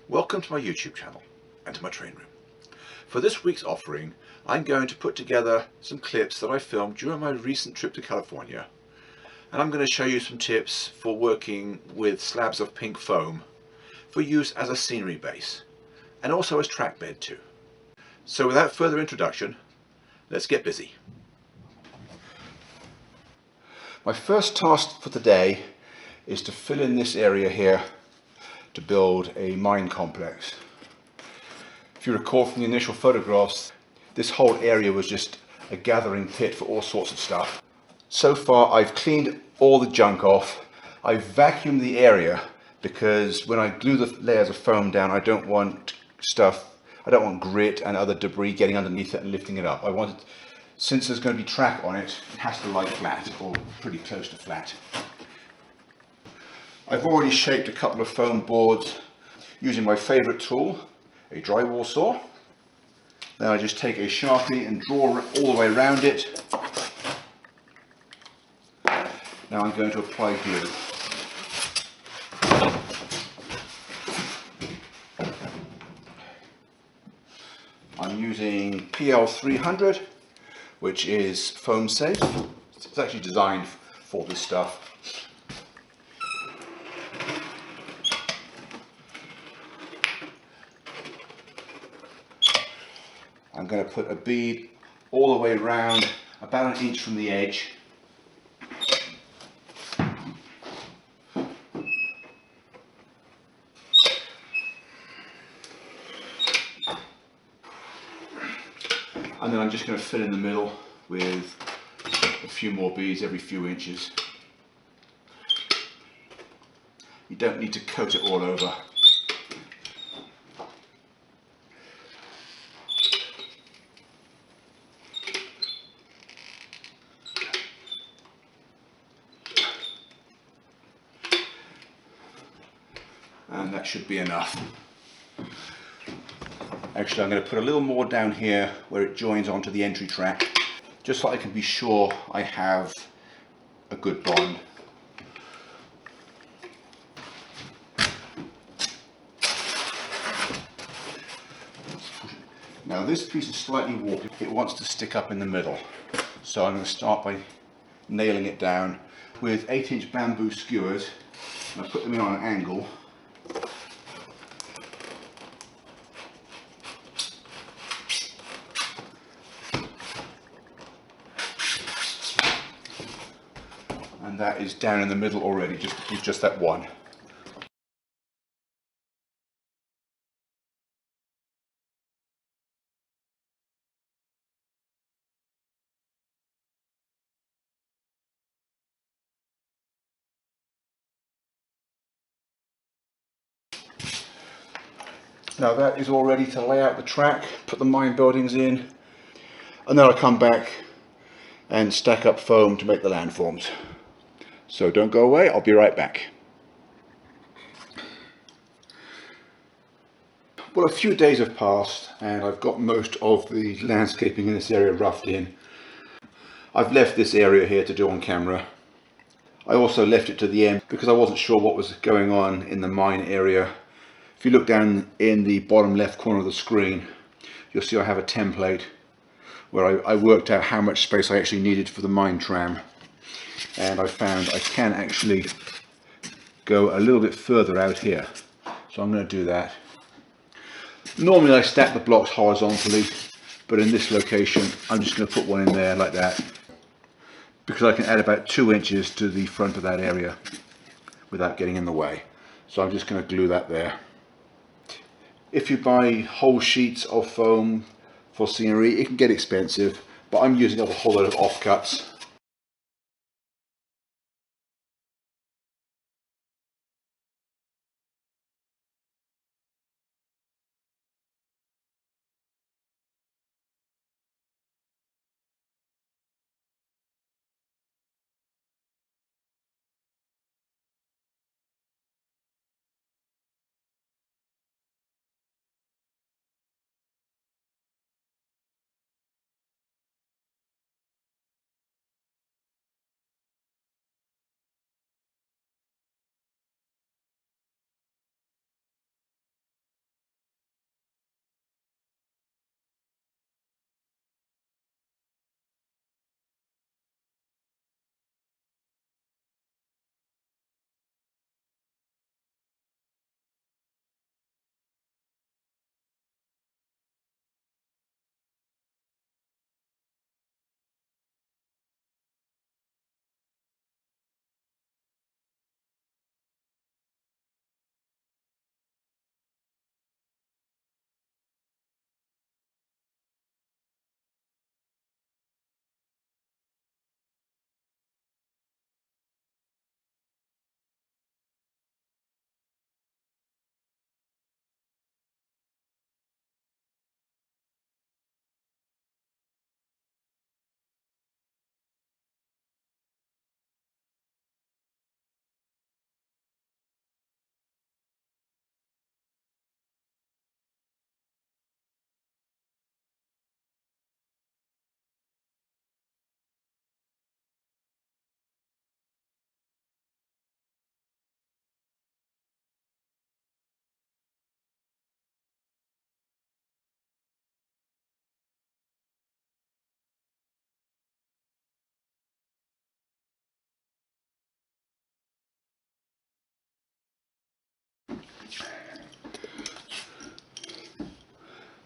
Welcome to my YouTube channel and to my train room. For this week's offering, I'm going to put together some clips that I filmed during my recent trip to California, and I'm going to show you some tips for working with slabs of pink foam for use as a scenery base and also as track bed too. So without further introduction, let's get busy. My first task for today is to fill in this area here to build a mine complex. If you recall from the initial photographs, this whole area was just a gathering pit for all sorts of stuff. So far I've cleaned all the junk off. I've vacuumed the area because when I glue the layers of foam down, I don't want grit and other debris getting underneath it and lifting it up. Since there's going to be track on it, it has to lie flat or pretty close to flat. I've already shaped a couple of foam boards using my favourite tool, a drywall saw. Then I just take a Sharpie and draw all the way around it. Now I'm going to apply glue. I'm using PL300, which is foam safe. It's actually designed for this stuff. I'm going to put a bead all the way around, about 1 inch from the edge. And then I'm just going to fill in the middle with a few more beads every few inches. You don't need to coat it all over. And that should be enough. Actually, I'm going to put a little more down here where it joins onto the entry track, just so I can be sure I have a good bond. Now this piece is slightly warped. It wants to stick up in the middle. So I'm going to start by nailing it down with 8-inch bamboo skewers. I put them in on an angle. And that is down in the middle already, just that one. Now that is all ready to lay out the track, put the mine buildings in, and then I'll come back and stack up foam to make the landforms. So don't go away, I'll be right back. Well, a few days have passed and I've got most of the landscaping in this area roughed in. I've left this area here to do on camera. I also left it to the end because I wasn't sure what was going on in the mine area. If you look down in the bottom left corner of the screen, you'll see I have a template where I worked out how much space I actually needed for the mine tram. And I found I can actually go a little bit further out here. So I'm going to do that. Normally I stack the blocks horizontally, but in this location I'm just going to put one in there like that, because I can add about 2 inches to the front of that area without getting in the way. So I'm just going to glue that there. If you buy whole sheets of foam for scenery, it can get expensive, but I'm using up a whole lot of offcuts.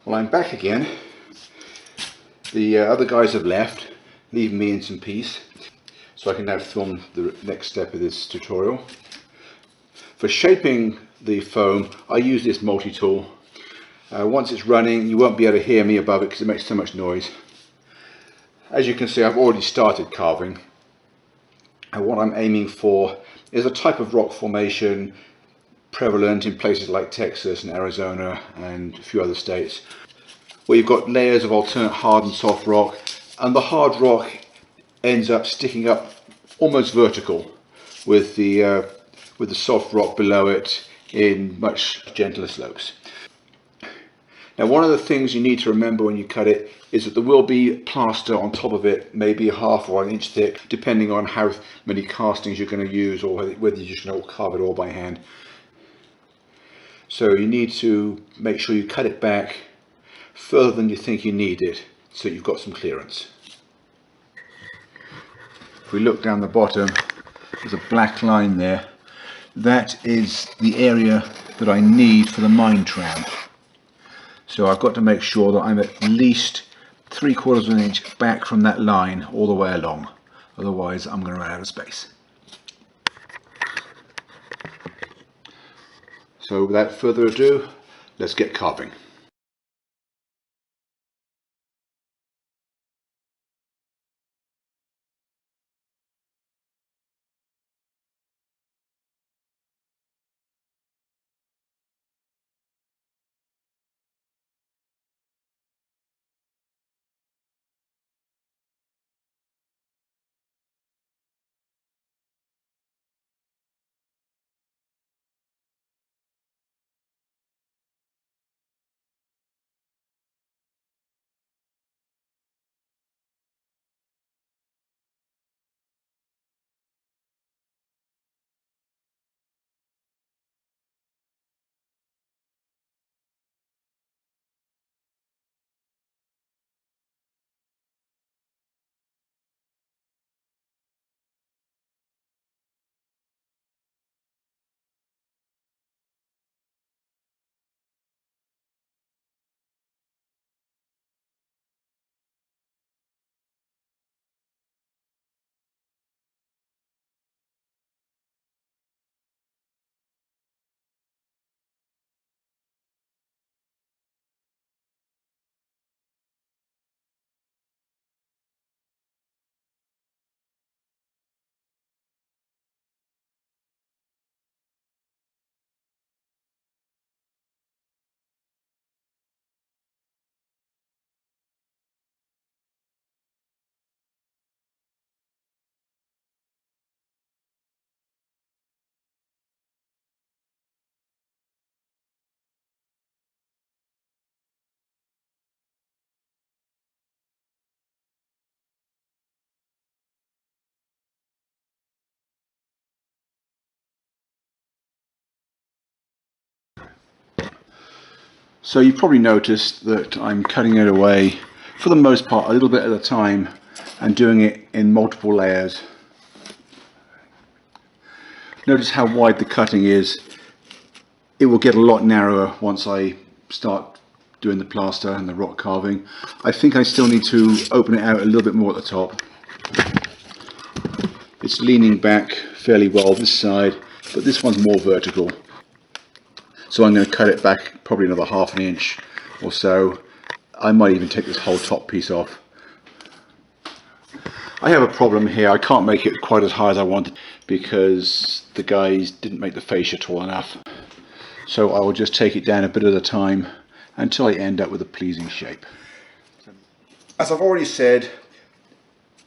Well, I'm back again. The other guys have left, leaving me in some peace, so I can now film the next step of this tutorial. For shaping the foam, I use this multi-tool. Once it's running, you won't be able to hear me above it because it makes so much noise. As you can see, I've already started carving, and what I'm aiming for is a type of rock formation prevalent in places like Texas and Arizona and a few other states, where you've got layers of alternate hard and soft rock, and the hard rock ends up sticking up almost vertical with the soft rock below it in much gentler slopes. Now, one of the things you need to remember when you cut it is that there will be plaster on top of it, maybe a half or an inch thick, depending on how many castings you're going to use, or whether you're just going to carve it all by hand. So you need to make sure you cut it back further than you think you need it, so you've got some clearance. If we look down the bottom, there's a black line there. That is the area that I need for the mine tram. So I've got to make sure that I'm at least 3/4 of an inch back from that line all the way along. Otherwise I'm going to run out of space. So without further ado, let's get carving. So you've probably noticed that I'm cutting it away, for the most part, a little bit at a time, and doing it in multiple layers. Notice how wide the cutting is. It will get a lot narrower once I start doing the plaster and the rock carving. I think I still need to open it out a little bit more at the top. It's leaning back fairly well this side, but this one's more vertical. So I'm going to cut it back probably another ½ an inch or so. I might even take this whole top piece off. I have a problem here. I can't make it quite as high as I wanted because the guys didn't make the fascia tall enough. So I will just take it down a bit at a time until I end up with a pleasing shape. As I've already said,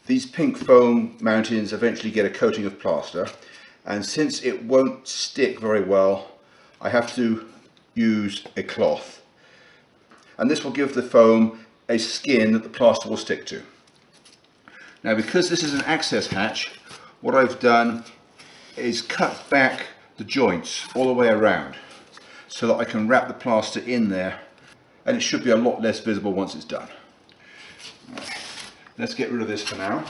these pink foam mountains eventually get a coating of plaster, and since it won't stick very well, I have to use a cloth, and this will give the foam a skin that the plaster will stick to. Now, because this is an access hatch, what I've done is cut back the joints all the way around so that I can wrap the plaster in there, and it should be a lot less visible once it's done. Right. Let's get rid of this for now.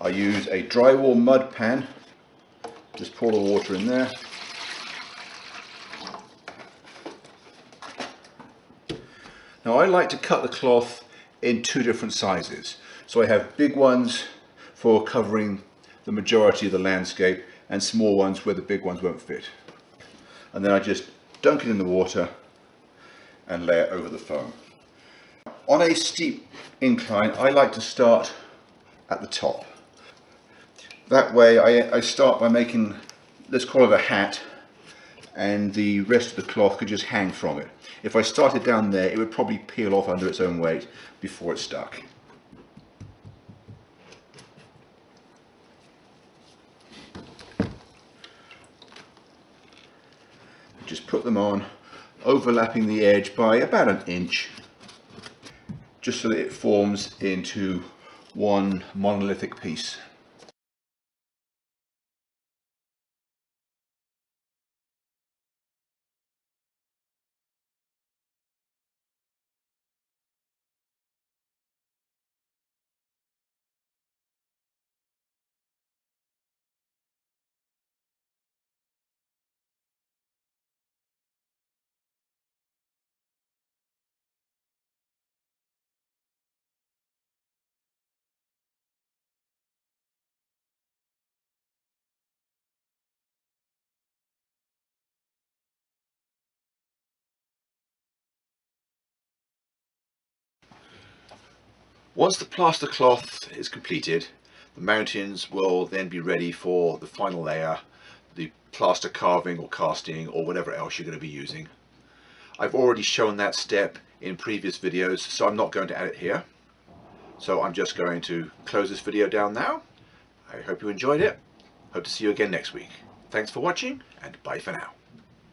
I use a drywall mud pan. Just pour the water in there. Now I like to cut the cloth in two different sizes. So I have big ones for covering the majority of the landscape and small ones where the big ones won't fit. And then I just dunk it in the water and lay it over the foam. On a steep incline, I like to start at the top. That way I start by making, let's call it a hat, and the rest of the cloth could just hang from it. If I started down there, it would probably peel off under its own weight before it stuck. Just put them on, overlapping the edge by about an inch, just so that it forms into one monolithic piece. Once the plaster cloth is completed, the mountains will then be ready for the final layer, the plaster carving or casting or whatever else you're going to be using. I've already shown that step in previous videos, so I'm not going to add it here. So I'm just going to close this video down now. I hope you enjoyed it. Hope to see you again next week. Thanks for watching, and bye for now.